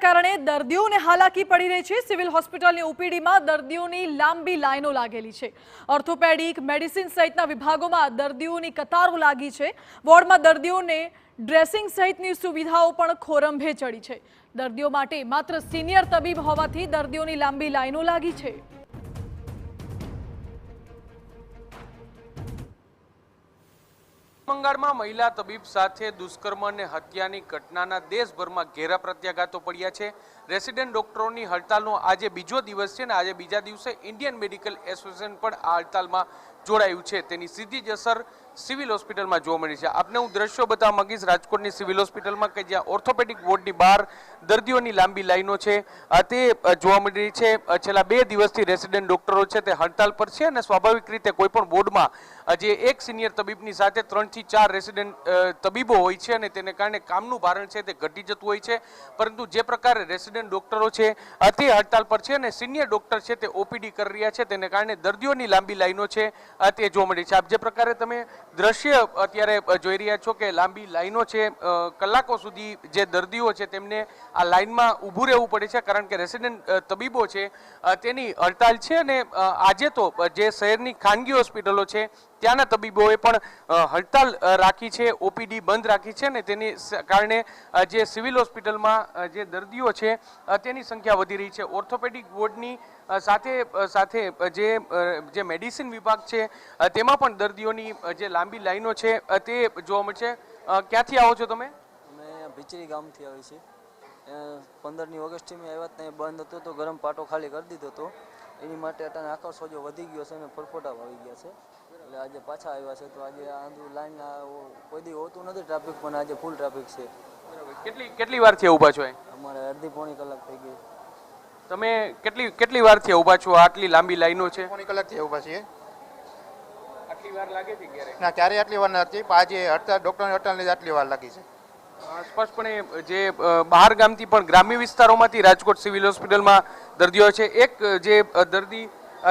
કારણે દર્દીઓને હાલાકી પડી રહી છે। સિવિલ હોસ્પિટલની ઓપીડીમાં દર્દીઓની લાંબી લાઈનો લાગેલી છે। ઓર્થોપેડિક, મેડિસિન સહિતના વિભાગોમાં દર્દીઓની કતારો લાગી છે। વોર્ડમાં દર્દીઓને ડ્રેસિંગ સહિતની સુવિધાઓ પણ ખોરંભે ચડી છે। દર્દીઓ માટે માત્ર સિનિયર તબીબ હોવાથી દર્દીઓની લાંબી લાઈનો લાગી છે। બંગાળમાં મહિલા તબીબ સાથે દુષ્કર્મ અને હત્યાની ઘટનાના દેશભરમાં ઘેરા પ્રત્યાઘાતો પડ્યા છે। રેસિડેન્ટ ડોક્ટરોની હડતાલનો આજે બીજો દિવસ છે ને આજે બીજા દિવસે ઇન્ડિયન મેડિકલ એસોસિએશન પણ આ હડતાલમાં જોડાયું છે। તેની સીધી જ અસર સિવિલ હોસ્પિટલમાં જોવા મળી છે। આપને હું દ્રશ્યો બતાવવા માંગીશ રાજકોટની સિવિલ હોસ્પિટલમાં કે જ્યાં ઓર્થોપેડિક વોર્ડની બહાર દર્દીઓની લાંબી લાઈનો છે તે જોવા મળી રહી છે। છેલ્લા 2 દિવસથી રેસિડેન્ટ ડોક્ટરો છે તે હડતાલ પર છે અને સ્વાભાવિક રીતે કોઈ પણ વોર્ડમાં જે એક સિનિયર તબીબની સાથે 3 થી 4 રેસિડેન્ટ તબીબો હોય છે અને તેને કારણે કામનું ભારણ છે તે ઘટી જતું હોય છે। પરંતુ જે પ્રકારે રેસિડેન્ટ ડોક્ટરો છે તે હડતાલ પર છે અને સિનિયર ડોક્ટર છે તે ઓપીડી કરી રહ્યા છે તેને કારણે દર્દીઓની લાંબી લાઈનો છે તે જોવા મળી છે। આપ જે પ્રકારે તમે દ્રશ્ય અત્યારે જોઈ રહ્યા છો કે લાંબી લાઈનો છે, કલાકો સુધી જે દર્દીઓ છે તેમને આ લાઈનમાં ઊભું રહેવું પડે છે કારણ કે રેસિડેન્ટ તબીબો છે તેની હડતાલ છે અને આજે તો જે શહેરની ખાનગી હોસ્પિટલો છે ત્યાંના તબીબોએ પણ હડતાલ રાખી છે, ઓપીડી બંધ રાખી છે અને તેની કારણે જે સિવિલ હોસ્પિટલમાં જે દર્દીઓ છે તેની સંખ્યા વધી રહી છે। ઓર્થોપેડિક વોર્ડની સાથે સાથે જે મેડિસિન વિભાગ છે તેમાં પણ દર્દીઓની જે લાંબી લાઈનો છે તે જોવા મળશે। ક્યાંથી આવો છો તમે? અમે ભીચરી ગામથી આવી છીએ। 15મી ઓગસ્ટથી મેં આવ્યા ત્યાં બંધ હતો તો ગરમ પાટો ખાલી કરી દીધો હતો। એની માટે અત્યારે આખો સોજો વધી ગયો છે અને ફરફોટા આવી ગયા છે એટલે આજે પાછા આવ્યા છે। તો આજે આ લાઈન કોઈ દી હોતું નથી ટ્રાફિક, પણ આજે ફૂલ ટ્રાફિક છે। કેટલી વારથી ઊભા છો? અમારે અડધી પોણી કલાક થઈ ગઈ। તમે કેટલી વારથી ઊભા છો? આટલી લાંબી લાઈનો છે? પોણી કલાકથી ઊભા છીએ। આટલી વાર લાગે છે ક્યારે? ના, ક્યારે આટલી વાર નથી, પણ આજે હડતાલ, ડોક્ટરની હડતાલની આટલી વાર લાગી છે। સ્પષ્ટપણે જે બહાર ગામથી પણ ગ્રામ્ય વિસ્તારોમાંથી રાજકોટ સિવિલ હોસ્પિટલમાં દર્દીઓ છે, એક જે દર્દી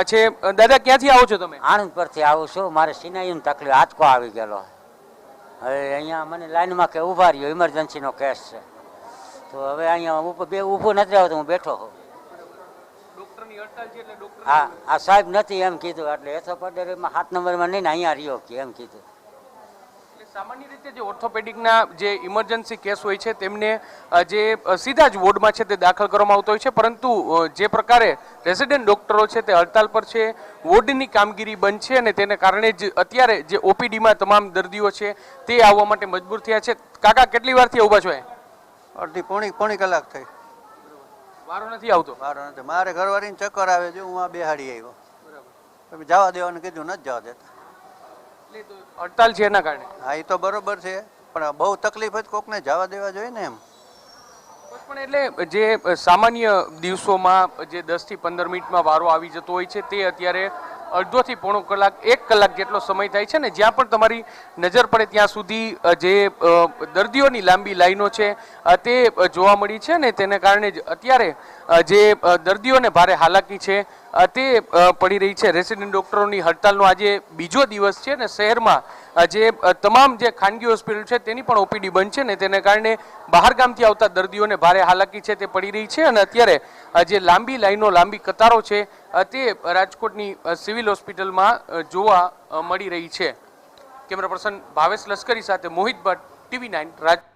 છે, દાદા ક્યાંથી આવો છો તમે? આણંદ પરથી આવું છું। મારે સિનાઈની તકલીફ, આંચકો આવી ગયેલો। હવે અહીંયા મને લાઈનમાં કે ઊભા રહ્યો, ઇમરજન્સીનો કેસ છે તો હવે અહીંયા ઊભું નથી આવતું, હું બેઠો હોઉં। ડોક્ટરની હડતાલ છે એટલે ડોક્ટર આ સાહેબ નથી એમ કીધું, એટલે એસો પટેલમાં 7 નંબરમાં નહીં ને અહીંયા રહ્યો કે એમ કીધું। સામાન્ય રીતે જે ઓર્થોપેડિકના જે ઇમરજન્સી કેસ હોય છે તેમને જે સીધા જ વોર્ડમાં છે તે દાખલ કરવામાં આવતો હોય છે, પરંતુ જે પ્રકારે રેસિડેન્ટ ડોક્ટરો છે તે હડતાલ પર છે, વોર્ડની કામગીરી બંધ છે અને તેને કારણે જ અત્યારે જે ઓપીડીમાં તમામ દર્દીઓ છે તે આવવા માટે મજબૂર થયા છે। કાકા કેટલી વારથી ઊભા છો? અડધી પોણી કલાક થઈ। વારો નથી આવતો? વારો નથી, મારે ઘરવાળીને ચક્કર આવે છે, હું આ બેહાડી આવ્યો। તમે જવા દેવાનું કીધું, નથી જવા દેતા। હડતાલ છે એના કારણે? હા, એ તો બરોબર છે, પણ બહુ તકલીફ જ કોકને જવા દેવા જોઈએ ને એમ। પણ એટલે જે સામાન્ય દિવસોમાં જે 10 થી 15 મિનિટમાં વારો આવી જતો હોય છે તે અત્યારે અડધોથી પોણો કલાક, 1 કલાક જેટલો સમય થાય છે ને જ્યાં પણ તમારી નજર પડે ત્યાં સુધી જે દર્દીઓની લાંબી લાઈનો છે તે જોવા મળી છે ને તેને કારણે જ અત્યારે જે દર્દીઓને ભારે હાલાકી છે તે પડી રહી છે। રેસિડેન્ટ ડોક્ટરોની હડતાલનો આજે બીજો દિવસ છે ને શહેરમાં જે તમામ જે ખાનગી હોસ્પિટલ છે તેની પણ ઓપીડી બંધ છે ને તેને કારણે બહાર ગામથી આવતા દર્દીઓને ભારે હાલાકી છે તે પડી રહી છે અને અત્યારે જે લાંબી લાઈનો, લાંબી કતારો છે તે રાજકોટની સિવિલ હોસ્પિટલમાં જોવા મળી રહી છે। કેમેરા પર્સન ભાવેશ લશ્કરી સાથે મોહિત ભટ્ટ, TV9 રાજકોટ।